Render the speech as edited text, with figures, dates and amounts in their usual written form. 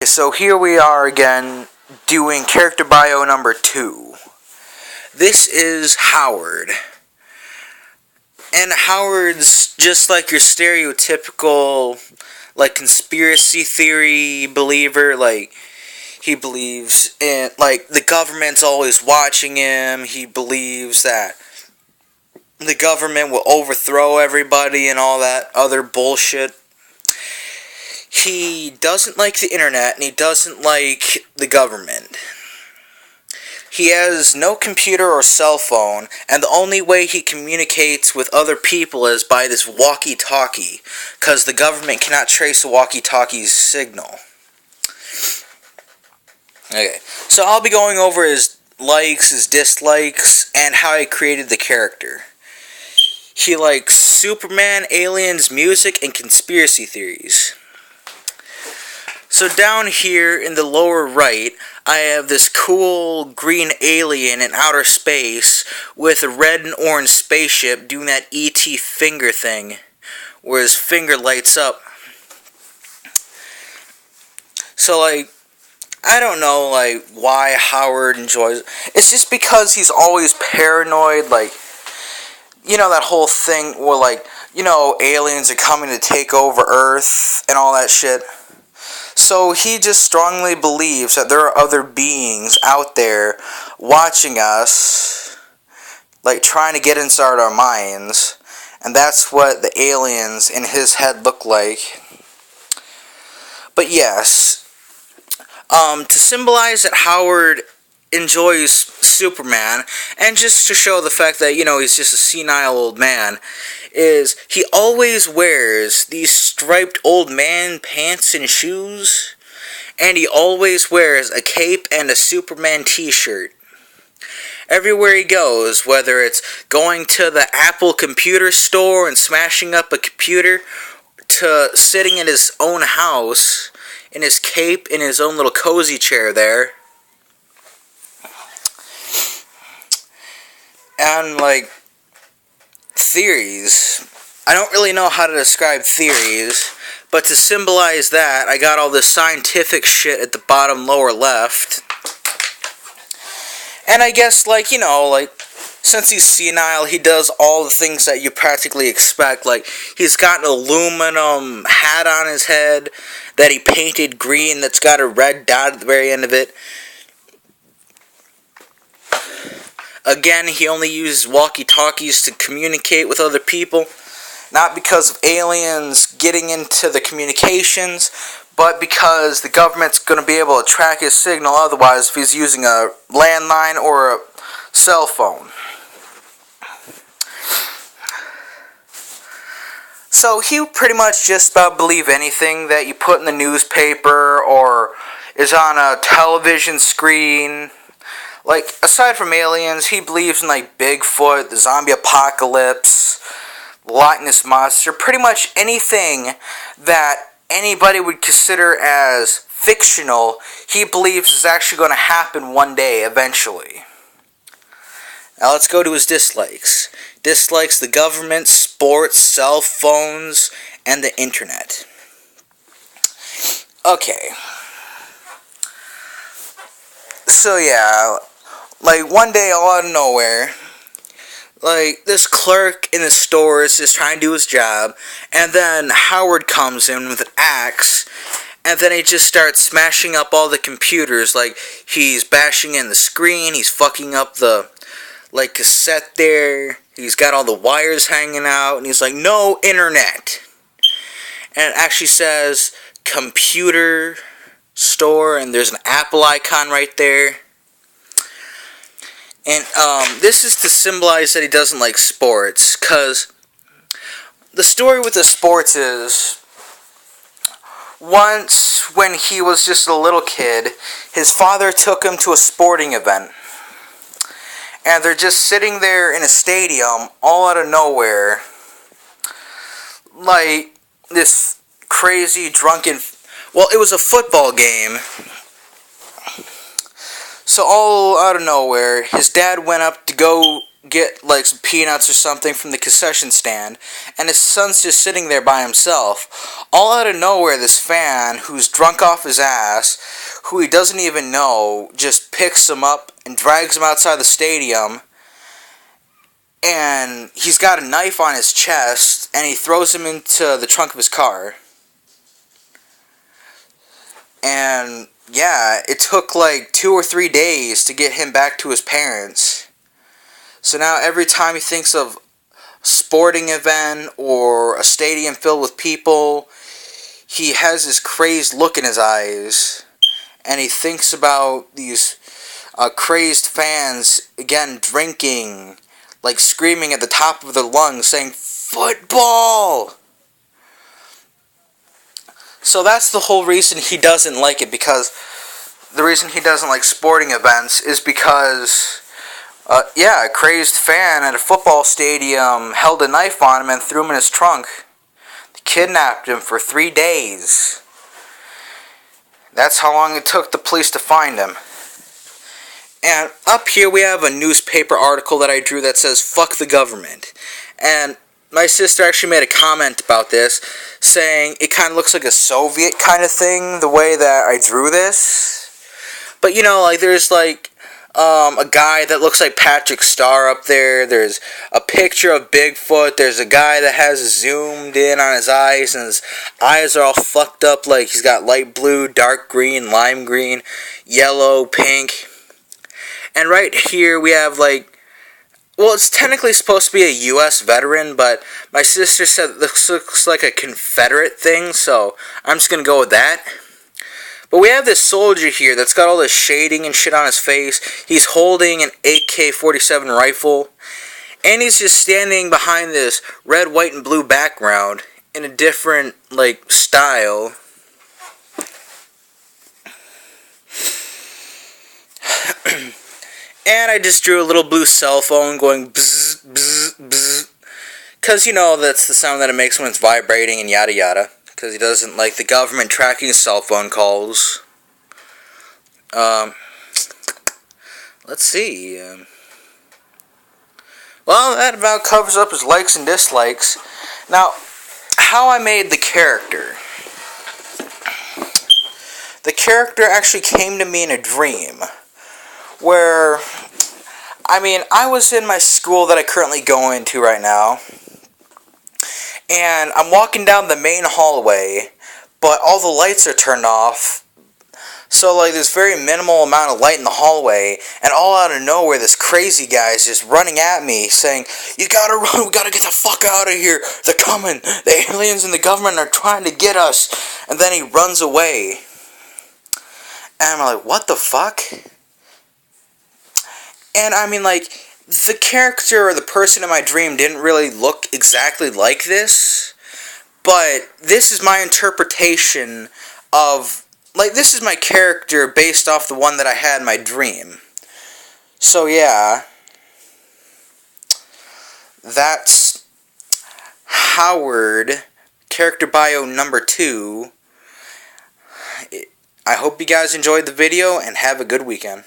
So here we are again doing character bio number 2. This is Howard. And Howard's just like your stereotypical conspiracy theory believer. He believes in the government's always watching him. He believes that the government will overthrow everybody and all that other bullshit. He doesn't like the internet, and he doesn't like the government. He has no computer or cell phone, and the only way he communicates with other people is by this walkie-talkie, because the government cannot trace the walkie-talkie's signal. Okay, so I'll be going over his likes, his dislikes, and how he created the character. He likes Superman, aliens, music, and conspiracy theories. So down here in the lower right, I have this cool green alien in outer space with a red and orange spaceship doing that E.T. finger thing, where his finger lights up. So I don't know why Howard enjoys it. It's just because he's always paranoid, that whole thing where aliens are coming to take over Earth and all that shit. So he just strongly believes that there are other beings out there watching us, trying to get inside our minds, and that's what the aliens in his head look like. But yes, to symbolize that Howard enjoys Superman, and just to show the fact that, he's just a senile old man, is he always wears these striped old man pants and shoes, and he always wears a cape and a Superman t-shirt. Everywhere he goes, whether it's going to the Apple computer store and smashing up a computer, to sitting in his own house, in his cape, in his own little cozy chair there. And, theories. I don't really know how to describe theories, but to symbolize that, I got all this scientific shit at the bottom lower left. And I guess, since he's senile, he does all the things that you practically expect. He's got an aluminum hat on his head that he painted green that's got a red dot at the very end of it. Again, he only uses walkie-talkies to communicate with other people. Not because of aliens getting into the communications, but because the government's going to be able to track his signal otherwise if he's using a landline or a cell phone. So he pretty much just about believe anything that you put in the newspaper or is on a television screen. Aside from aliens, he believes in, Bigfoot, the zombie apocalypse, Loch Ness Monster, pretty much anything that anybody would consider as fictional, he believes is actually going to happen one day, eventually. Now let's go to his dislikes. Dislikes the government, sports, cell phones, and the internet. Okay. So yeah, one day out of nowhere, this clerk in the store is just trying to do his job, and then Howard comes in with an axe, and then he just starts smashing up all the computers, he's bashing in the screen, he's fucking up the, cassette there, he's got all the wires hanging out, and he's like, no internet! And it actually says, computer store, and there's an Apple icon right there. And this is to symbolize that he doesn't like sports, because the story with the sports is, once when he was just a little kid, his father took him to a sporting event. And they're just sitting there in a stadium, all out of nowhere, this crazy drunken, it was a football game. So all out of nowhere, his dad went up to go get like some peanuts or something from the concession stand, and his son's just sitting there by himself. All out of nowhere, this fan, who's drunk off his ass, who he doesn't even know, just picks him up and drags him outside the stadium, and he's got a knife on his chest, and he throws him into the trunk of his car. And yeah, it took like 2 or 3 days to get him back to his parents. So now every time he thinks of a sporting event or a stadium filled with people, he has this crazed look in his eyes. And he thinks about these crazed fans, again, drinking, like screaming at the top of their lungs, saying, "Football!" So that's the whole reason he doesn't like it, because the reason he doesn't like sporting events is because, a crazed fan at a football stadium held a knife on him and threw him in his trunk. They kidnapped him for 3 days. That's how long it took the police to find him. And up here we have a newspaper article that I drew that says, "Fuck the government." And my sister actually made a comment about this, saying it kind of looks like a Soviet kind of thing, the way that I drew this. But you know, like there's like a guy that looks like Patrick Star up there. There's a picture of Bigfoot. There's a guy that has zoomed in on his eyes, and his eyes are all fucked up, like he's got light blue, dark green, lime green, yellow, pink. And right here we have like, well, it's technically supposed to be a U.S. veteran, but my sister said this looks like a Confederate thing, so I'm just going to go with that. But we have this soldier here that's got all this shading and shit on his face. He's holding an AK-47 rifle, and he's just standing behind this red, white, and blue background in a different, like, style. And I just drew a little blue cell phone going bzz, bzz, bzz. Because, you know, that's the sound that it makes when it's vibrating and yada yada. Because he doesn't like the government tracking cell phone calls. Let's see. Well, that about covers up his likes and dislikes. Now, how I made the character. The character actually came to me in a dream. Where, I mean, I was in my school that I currently go into right now, and I'm walking down the main hallway, but all the lights are turned off, so, like, there's very minimal amount of light in the hallway, and all out of nowhere, this crazy guy is just running at me, saying, "You gotta run, we gotta get the fuck out of here, they're coming, the aliens and the government are trying to get us," and then he runs away, and I'm like, what the fuck? And I mean, like, the character or the person in my dream didn't really look exactly like this, but this is my interpretation of, like, this is my character based off the one that I had in my dream. So yeah, that's Howard, character bio number 2. I hope you guys enjoyed the video, and have a good weekend.